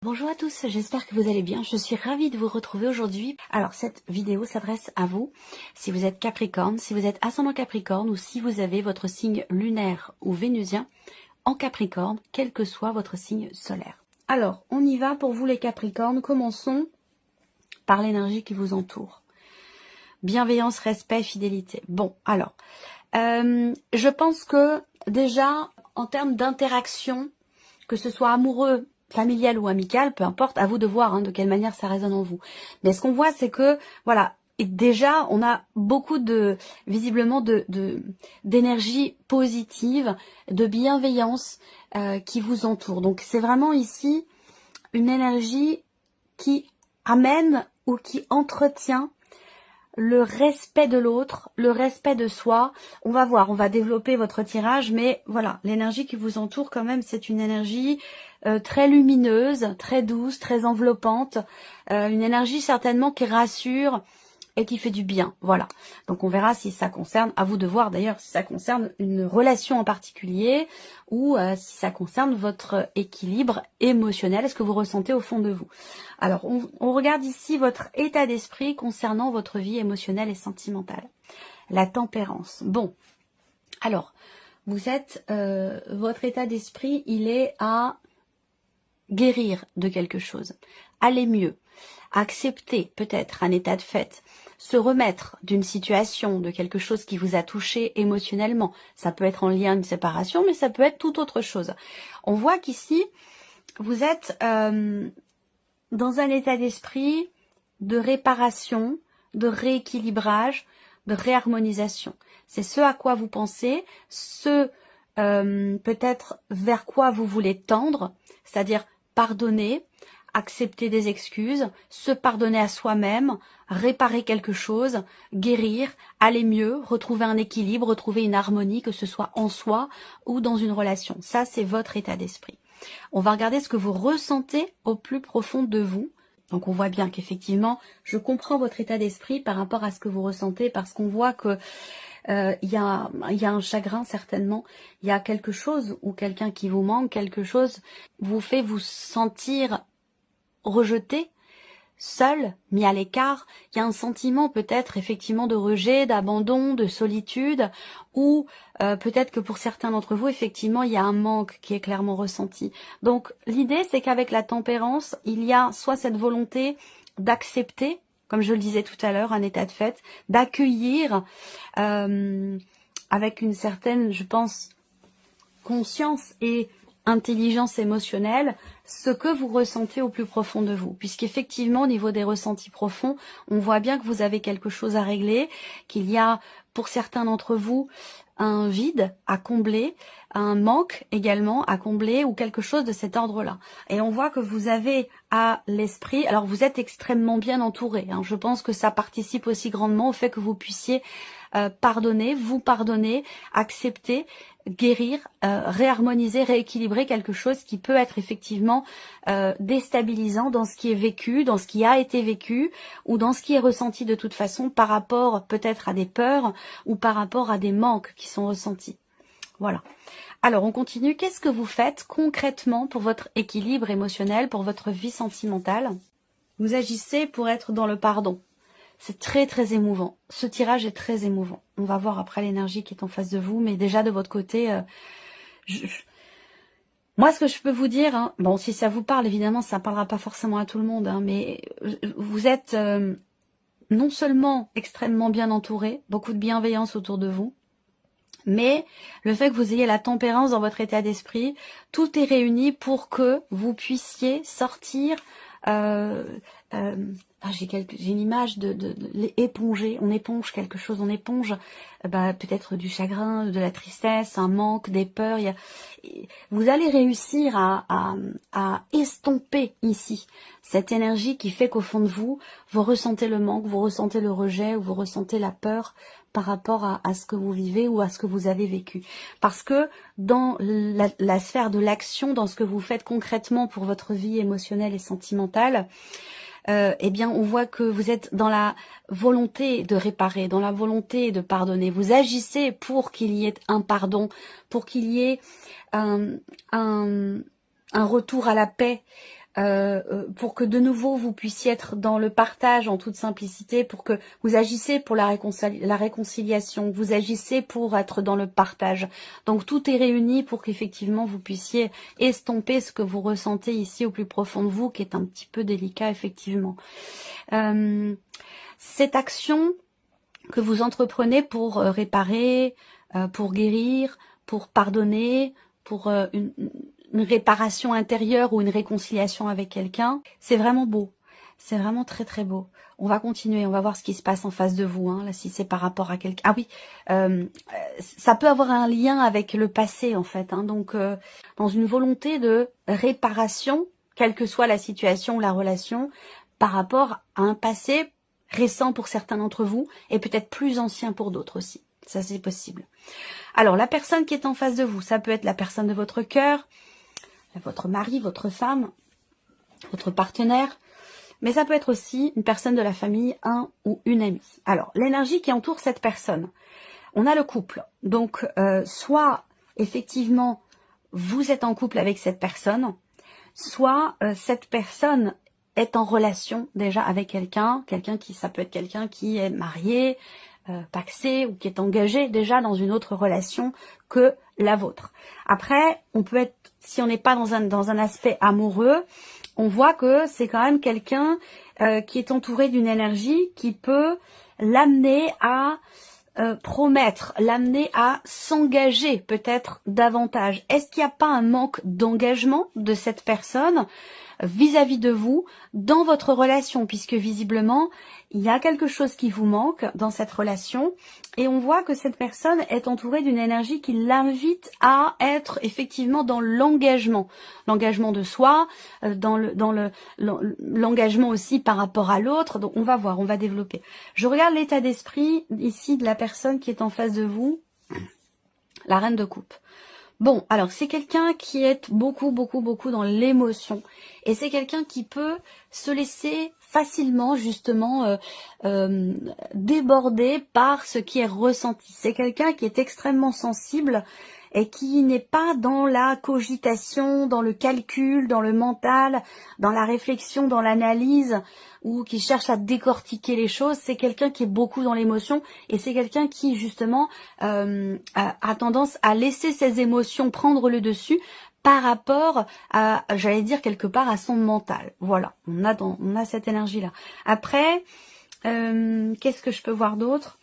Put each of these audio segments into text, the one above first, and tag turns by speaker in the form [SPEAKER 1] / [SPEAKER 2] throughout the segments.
[SPEAKER 1] Bonjour à tous, j'espère que vous allez bien. Je suis ravie de vous retrouver aujourd'hui. Alors cette vidéo s'adresse à vous, si vous êtes Capricorne, si vous êtes ascendant Capricorne ou si vous avez votre signe lunaire ou vénusien en Capricorne, quel que soit votre signe solaire. Alors, on y va pour vous les Capricornes. Commençons par l'énergie qui vous entoure. Bienveillance, respect, fidélité. Bon, alors, je pense que déjà, en termes d'interaction, que ce soit amoureux, familial ou amical, peu importe, à vous de voir de quelle manière ça résonne en vous. Mais ce qu'on voit, c'est que, voilà, et déjà, on a beaucoup visiblement, d'énergie positive, de bienveillance qui vous entoure. Donc, c'est vraiment ici une énergie qui amène ou qui entretient le respect de l'autre, le respect de soi. On va voir, on va développer votre tirage, mais voilà, l'énergie qui vous entoure quand même, c'est une énergie très lumineuse, très douce, très enveloppante, une énergie certainement qui rassure et qui fait du bien, voilà. Donc on verra si ça concerne, à vous de voir d'ailleurs, si ça concerne une relation en particulier ou si ça concerne votre équilibre émotionnel, ce que vous ressentez au fond de vous. Alors on regarde ici votre état d'esprit concernant votre vie émotionnelle et sentimentale. La tempérance. Bon, alors vous êtes, votre état d'esprit, il est à guérir de quelque chose, aller mieux, accepter peut-être un état de fait, se remettre d'une situation, de quelque chose qui vous a touché émotionnellement. Ça peut être en lien à une séparation, mais ça peut être tout autre chose. On voit qu'ici, vous êtes dans un état d'esprit de réparation, de rééquilibrage, de réharmonisation. C'est ce à quoi vous pensez, ce peut-être vers quoi vous voulez tendre, c'est-à-dire pardonner, accepter des excuses, se pardonner à soi-même, réparer quelque chose, guérir, aller mieux, retrouver un équilibre, retrouver une harmonie, que ce soit en soi ou dans une relation. Ça, c'est votre état d'esprit. On va regarder ce que vous ressentez au plus profond de vous. Donc on voit bien qu'effectivement, je comprends votre état d'esprit par rapport à ce que vous ressentez, parce qu'on voit que il y a un chagrin certainement, il y a quelque chose ou quelqu'un qui vous manque, quelque chose vous fait vous sentir rejeté, seul, mis à l'écart. Il y a un sentiment peut-être effectivement de rejet, d'abandon, de solitude, ou peut-être que pour certains d'entre vous, effectivement, il y a un manque qui est clairement ressenti. Donc l'idée, c'est qu'avec la tempérance, il y a soit cette volonté d'accepter, comme je le disais tout à l'heure, un état de fait, d'accueillir avec une certaine, je pense, conscience et intelligence émotionnelle, ce que vous ressentez au plus profond de vous. Puisqu'effectivement, au niveau des ressentis profonds, on voit bien que vous avez quelque chose à régler, qu'il y a, pour certains d'entre vous, un vide à combler, un manque également à combler ou quelque chose de cet ordre-là. Et on voit que vous avez à l'esprit, alors vous êtes extrêmement bien entouré, je pense que ça participe aussi grandement au fait que vous puissiez pardonner, vous pardonner, accepter, guérir, réharmoniser, rééquilibrer quelque chose qui peut être effectivement déstabilisant dans ce qui est vécu, dans ce qui a été vécu ou dans ce qui est ressenti de toute façon par rapport peut-être à des peurs ou par rapport à des manques qui sont ressentis. Voilà. Alors on continue. Qu'est-ce que vous faites concrètement pour votre équilibre émotionnel, pour votre vie sentimentale? Vous agissez pour être dans le pardon. C'est très très émouvant. Ce tirage est très émouvant. On va voir après l'énergie qui est en face de vous, mais déjà de votre côté, moi ce que je peux vous dire, bon si ça vous parle, évidemment ça ne parlera pas forcément à tout le monde, mais vous êtes non seulement extrêmement bien entouré, beaucoup de bienveillance autour de vous, mais le fait que vous ayez la tempérance dans votre état d'esprit, tout est réuni pour que vous puissiez sortir j'ai une image de éponger, on éponge quelque chose, on éponge peut-être du chagrin, de la tristesse, un manque, des peurs. Vous allez réussir à estomper ici cette énergie qui fait qu'au fond de vous, vous ressentez le manque, vous ressentez le rejet, ou vous ressentez la peur par rapport à ce que vous vivez ou à ce que vous avez vécu. Parce que dans la sphère de l'action, dans ce que vous faites concrètement pour votre vie émotionnelle et sentimentale, eh bien, on voit que vous êtes dans la volonté de réparer, dans la volonté de pardonner. Vous agissez pour qu'il y ait un pardon, pour qu'il y ait un retour à la paix, pour que de nouveau vous puissiez être dans le partage en toute simplicité, pour que vous agissez pour la réconciliation, vous agissez pour être dans le partage. Donc tout est réuni pour qu'effectivement vous puissiez estomper ce que vous ressentez ici au plus profond de vous, qui est un petit peu délicat effectivement. Cette action que vous entreprenez pour réparer, pour guérir, pour pardonner, pour une réparation intérieure ou une réconciliation avec quelqu'un, c'est vraiment beau. C'est vraiment très très beau. On va continuer, on va voir ce qui se passe en face de vous, hein, là, si c'est par rapport à quelqu'un. Ah oui, ça peut avoir un lien avec le passé en fait, hein, donc dans une volonté de réparation, quelle que soit la situation ou la relation, par rapport à un passé récent pour certains d'entre vous et peut-être plus ancien pour d'autres aussi. Ça, c'est possible. Alors, la personne qui est en face de vous, ça peut être la personne de votre cœur, votre mari, votre femme, votre partenaire, mais ça peut être aussi une personne de la famille, un ou une amie. Alors, l'énergie qui entoure cette personne, on a le couple. Donc, soit, effectivement, vous êtes en couple avec cette personne, soit cette personne est en relation déjà avec quelqu'un qui, ça peut être quelqu'un qui est marié, pacsé ou qui est engagé déjà dans une autre relation que la vôtre. Après, on peut être, si on n'est pas dans un aspect amoureux, on voit que c'est quand même quelqu'un qui est entouré d'une énergie qui peut l'amener à promettre, l'amener à s'engager peut-être davantage. Est-ce qu'il n'y a pas un manque d'engagement de cette personne vis-à-vis de vous dans votre relation, puisque visiblement il y a quelque chose qui vous manque dans cette relation et on voit que cette personne est entourée d'une énergie qui l'invite à être effectivement dans l'engagement de soi, dans l'engagement aussi par rapport à l'autre. Donc on va voir, on va développer. Je regarde l'état d'esprit ici de la personne qui est en face de vous, la reine de coupe. Bon, alors c'est quelqu'un qui est beaucoup dans l'émotion et c'est quelqu'un qui peut se laisser facilement justement déborder par ce qui est ressenti. C'est quelqu'un qui est extrêmement sensible et qui n'est pas dans la cogitation, dans le calcul, dans le mental, dans la réflexion, dans l'analyse, ou qui cherche à décortiquer les choses. C'est quelqu'un qui est beaucoup dans l'émotion et c'est quelqu'un qui justement a tendance à laisser ses émotions prendre le dessus par rapport à, j'allais dire quelque part, à son mental. Voilà, on a cette énergie-là. Après, qu'est-ce que je peux voir d'autre ?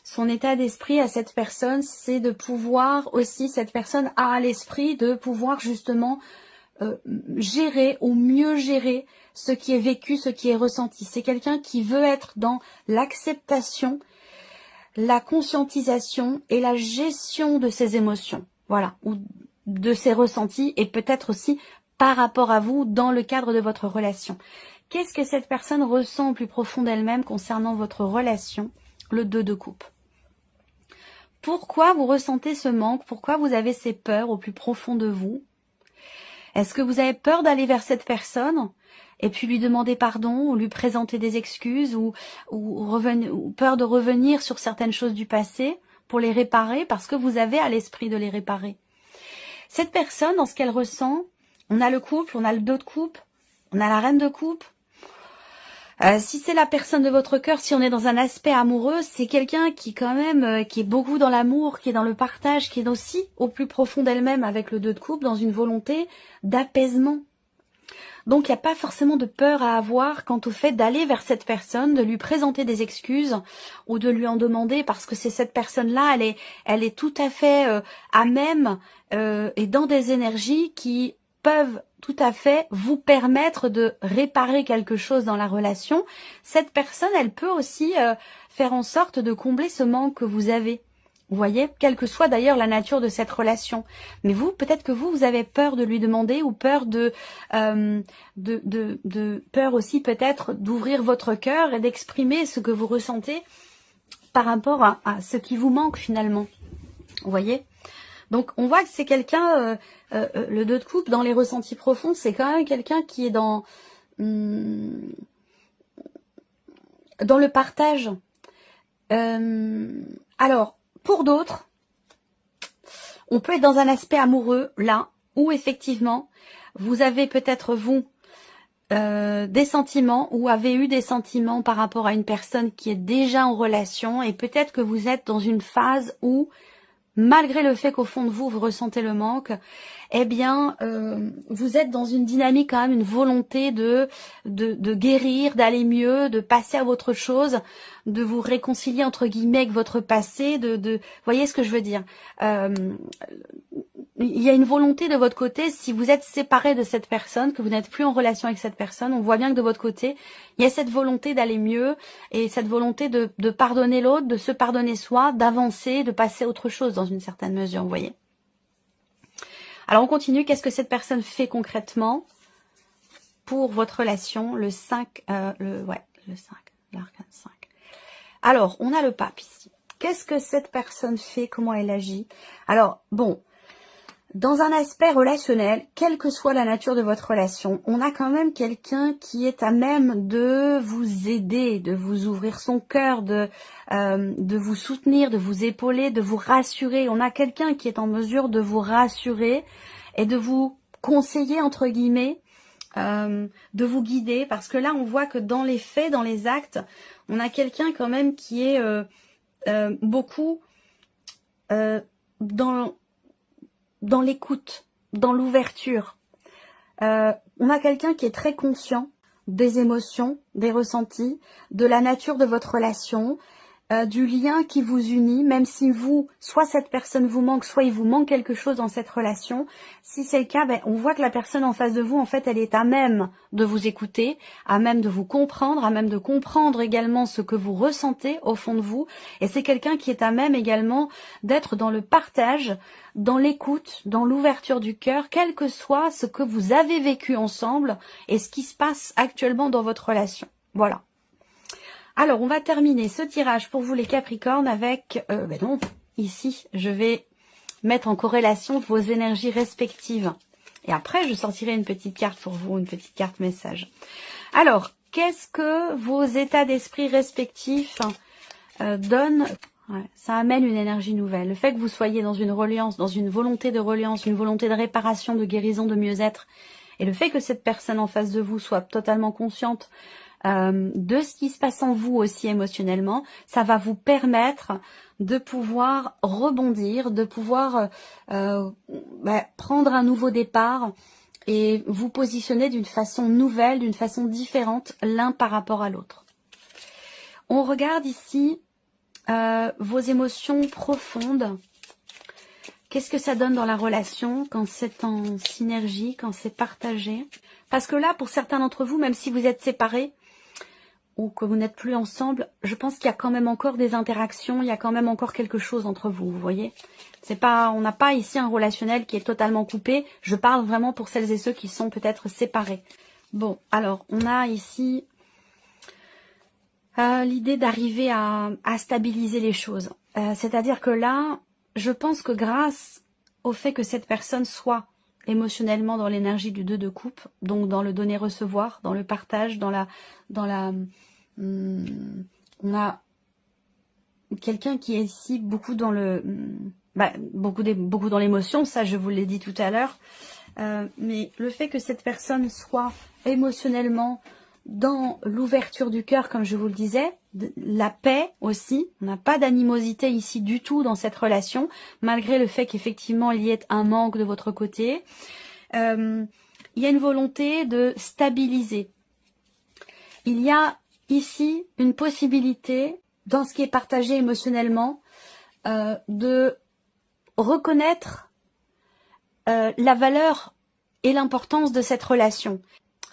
[SPEAKER 1] Son état d'esprit à cette personne, c'est de pouvoir aussi, cette personne a à l'esprit de pouvoir justement gérer ou mieux gérer ce qui est vécu, ce qui est ressenti. C'est quelqu'un qui veut être dans l'acceptation, la conscientisation et la gestion de ses émotions. Voilà, ou de ses ressentis et peut-être aussi par rapport à vous dans le cadre de votre relation. Qu'est-ce que cette personne ressent au plus profond d'elle-même concernant votre relation ? Le 2 de coupe. Pourquoi vous ressentez ce manque? Pourquoi vous avez ces peurs au plus profond de vous? Est-ce que vous avez peur d'aller vers cette personne et puis lui demander pardon ou lui présenter des excuses ou peur de revenir sur certaines choses du passé pour les réparer parce que vous avez à l'esprit de les réparer? Cette personne, dans ce qu'elle ressent, on a le couple, on a le 2 de coupe, on a la reine de coupe. Si c'est la personne de votre cœur, si on est dans un aspect amoureux, c'est quelqu'un qui quand même, qui est beaucoup dans l'amour, qui est dans le partage, qui est aussi au plus profond d'elle-même avec le 2 de coupe, dans une volonté d'apaisement. Donc il n'y a pas forcément de peur à avoir quant au fait d'aller vers cette personne, de lui présenter des excuses ou de lui en demander parce que c'est cette personne-là, elle est tout à fait à même et dans des énergies qui peuvent tout à fait vous permettre de réparer quelque chose dans la relation. Cette personne, elle peut aussi faire en sorte de combler ce manque que vous avez. Vous voyez, quelle que soit d'ailleurs la nature de cette relation. Mais vous, peut-être que vous avez peur de lui demander ou peur peur aussi peut-être d'ouvrir votre cœur et d'exprimer ce que vous ressentez par rapport à ce qui vous manque finalement. Vous voyez ? Donc on voit que c'est quelqu'un, le 2 de coupe, dans les ressentis profonds, c'est quand même quelqu'un qui est dans le partage. Alors, pour d'autres, on peut être dans un aspect amoureux, là, où effectivement, vous avez peut-être, vous, des sentiments ou avez eu des sentiments par rapport à une personne qui est déjà en relation, et peut-être que vous êtes dans une phase où, malgré le fait qu'au fond de vous, vous ressentez le manque, eh bien, vous êtes dans une dynamique quand même, une volonté de guérir, d'aller mieux, de passer à autre chose, de vous réconcilier entre guillemets avec votre passé, vous voyez ce que je veux dire. Il y a une volonté de votre côté, si vous êtes séparé de cette personne, que vous n'êtes plus en relation avec cette personne, on voit bien que de votre côté, il y a cette volonté d'aller mieux et cette volonté de pardonner l'autre, de se pardonner soi, d'avancer, de passer à autre chose dans une certaine mesure, vous voyez. Alors on continue, qu'est-ce que cette personne fait concrètement pour votre relation, le 5, le 5, l'arcane 5. Alors, on a le pape ici. Qu'est-ce que cette personne fait, comment elle agit? Alors, bon, dans un aspect relationnel, quelle que soit la nature de votre relation, on a quand même quelqu'un qui est à même de vous aider, de vous ouvrir son cœur, de vous soutenir, de vous épauler, de vous rassurer. On a quelqu'un qui est en mesure de vous rassurer et de vous conseiller, entre guillemets, de vous guider. Parce que là, on voit que dans les faits, dans les actes, on a quelqu'un quand même qui est beaucoup dans l'écoute, dans l'ouverture. On a quelqu'un qui est très conscient des émotions, des ressentis, de la nature de votre relation, du lien qui vous unit, même si vous, soit cette personne vous manque, soit il vous manque quelque chose dans cette relation. Si c'est le cas, ben, on voit que la personne en face de vous, en fait, elle est à même de vous écouter, à même de vous comprendre, à même de comprendre également ce que vous ressentez au fond de vous. Et c'est quelqu'un qui est à même également d'être dans le partage, dans l'écoute, dans l'ouverture du cœur, quel que soit ce que vous avez vécu ensemble et ce qui se passe actuellement dans votre relation. Voilà. Alors, on va terminer ce tirage pour vous les Capricornes avec... ben non, ici, je vais mettre en corrélation vos énergies respectives. Et après, je sortirai une petite carte pour vous, une petite carte message. Alors, qu'est-ce que vos états d'esprit respectifs donnent? Ouais, ça amène une énergie nouvelle. Le fait que vous soyez dans une reliance, dans une volonté de reliance, une volonté de réparation, de guérison, de mieux-être, et le fait que cette personne en face de vous soit totalement consciente de ce qui se passe en vous aussi émotionnellement, ça va vous permettre de pouvoir rebondir, de pouvoir prendre un nouveau départ et vous positionner d'une façon nouvelle, d'une façon différente l'un par rapport à l'autre. On regarde ici vos émotions profondes. Qu'est-ce que ça donne dans la relation quand c'est en synergie, quand c'est partagé? Parce que là, pour certains d'entre vous, même si vous êtes séparés, ou que vous n'êtes plus ensemble, je pense qu'il y a quand même encore des interactions, il y a quand même encore quelque chose entre vous, vous voyez. C'est pas, on n'a pas ici un relationnel qui est totalement coupé, je parle vraiment pour celles et ceux qui sont peut-être séparés. Bon, alors, on a ici l'idée d'arriver à stabiliser les choses. C'est-à-dire que là, je pense que grâce au fait que cette personne soit émotionnellement dans l'énergie du 2 de coupe, donc dans le donner-recevoir, dans le partage, on a quelqu'un qui est ici beaucoup dans le beaucoup dans l'émotion, ça je vous l'ai dit tout à l'heure, mais le fait que cette personne soit émotionnellement dans l'ouverture du cœur, comme je vous le disais, la paix aussi, on n'a pas d'animosité ici du tout dans cette relation, malgré le fait qu'effectivement il y ait un manque de votre côté. Il y a une volonté de stabiliser. Il y a ici une possibilité, dans ce qui est partagé émotionnellement, de reconnaître la valeur et l'importance de cette relation.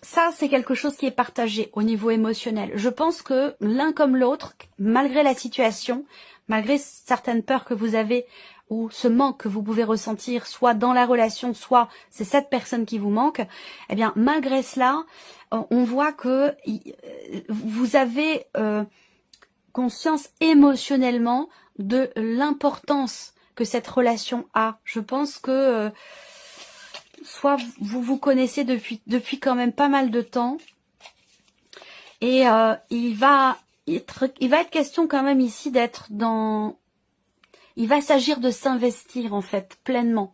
[SPEAKER 1] Ça, c'est quelque chose qui est partagé au niveau émotionnel. Je pense que l'un comme l'autre, malgré la situation, malgré certaines peurs que vous avez ou ce manque que vous pouvez ressentir, soit dans la relation, soit c'est cette personne qui vous manque, eh bien, malgré cela, on voit que vous avez conscience émotionnellement de l'importance que cette relation a. Je pense que soit vous vous connaissez depuis quand même pas mal de temps, et il va être question quand même ici d'être dans... Il va s'agir de s'investir en fait pleinement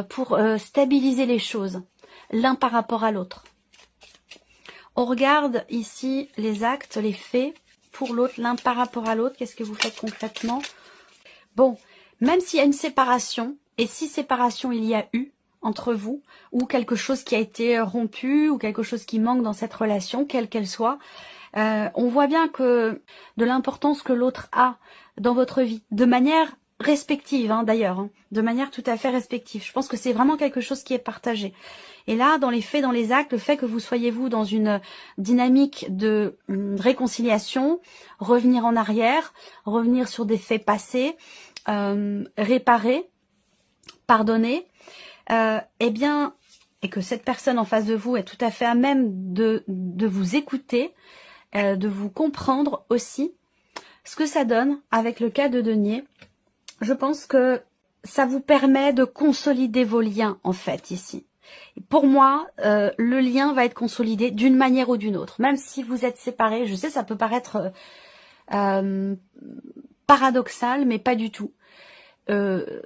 [SPEAKER 1] pour stabiliser les choses, l'un par rapport à l'autre. On regarde ici les actes, les faits pour l'autre, l'un par rapport à l'autre. Qu'est-ce que vous faites concrètement? Bon, même s'il y a une séparation, et si séparation il y a eu entre vous, ou quelque chose qui a été rompu, ou quelque chose qui manque dans cette relation, quelle qu'elle soit, on voit bien que de l'importance que l'autre a dans votre vie, de manière respective d'ailleurs, de manière tout à fait respective. Je pense que c'est vraiment quelque chose qui est partagé. Et là, dans les faits, dans les actes, le fait que vous soyez vous dans une dynamique de réconciliation, revenir en arrière, revenir sur des faits passés, réparer, pardonner, eh bien, et que cette personne en face de vous est tout à fait à même de vous écouter, de vous comprendre aussi, ce que ça donne avec le cas de denier. Je pense que ça vous permet de consolider vos liens, en fait, ici. Pour moi, le lien va être consolidé d'une manière ou d'une autre. Même si vous êtes séparés, je sais, ça peut paraître paradoxal, mais pas du tout. Que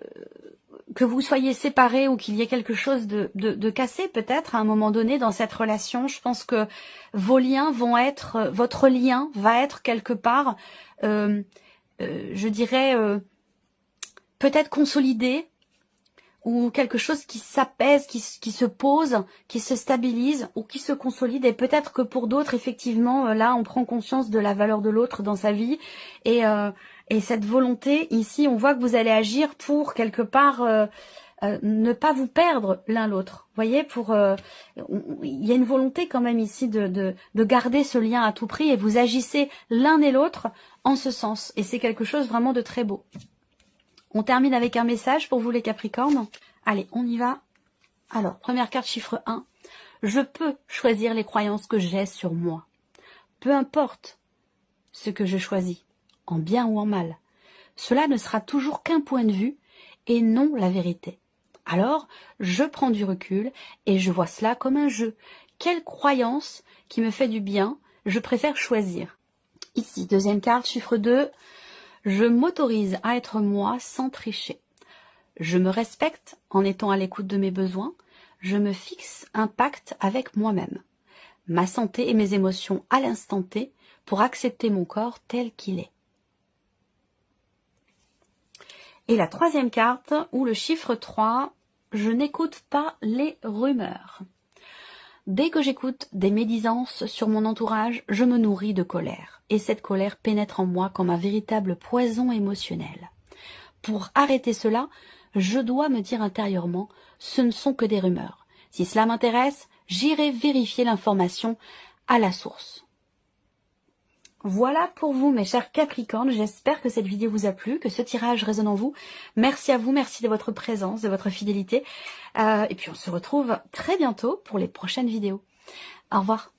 [SPEAKER 1] vous soyez séparés ou qu'il y ait quelque chose de cassé peut-être à un moment donné dans cette relation, je pense que vos liens vont être, votre lien va être quelque part, je dirais, peut-être consolidé, ou quelque chose qui s'apaise, qui se pose, qui se stabilise ou qui se consolide. Et peut-être que pour d'autres, effectivement, là, on prend conscience de la valeur de l'autre dans sa vie. Et cette volonté, ici, on voit que vous allez agir pour, quelque part, ne pas vous perdre l'un l'autre. Vous voyez, il y a une volonté quand même ici de garder ce lien à tout prix. Et vous agissez l'un et l'autre en ce sens. Et c'est quelque chose vraiment de très beau. On termine avec un message pour vous les Capricornes. Allez, on y va. Alors, première carte, chiffre 1. Je peux choisir les croyances que j'ai sur moi. Peu importe ce que je choisis, en bien ou en mal. Cela ne sera toujours qu'un point de vue et non la vérité. Alors, je prends du recul et je vois cela comme un jeu. Quelle croyance qui me fait du bien, je préfère choisir. Ici, deuxième carte, chiffre 2. Je m'autorise à être moi sans tricher. Je me respecte en étant à l'écoute de mes besoins. Je me fixe un pacte avec moi-même. Ma santé et mes émotions à l'instant T pour accepter mon corps tel qu'il est. Et la troisième carte, ou le chiffre 3, je n'écoute pas les rumeurs. Dès que j'écoute des médisances sur mon entourage, je me nourris de colère. Et cette colère pénètre en moi comme un véritable poison émotionnel. Pour arrêter cela, je dois me dire intérieurement, ce ne sont que des rumeurs. Si cela m'intéresse, j'irai vérifier l'information à la source. Voilà pour vous, mes chers Capricornes. J'espère que cette vidéo vous a plu, que ce tirage résonne en vous. Merci à vous, merci de votre présence, de votre fidélité. Et puis on se retrouve très bientôt pour les prochaines vidéos. Au revoir.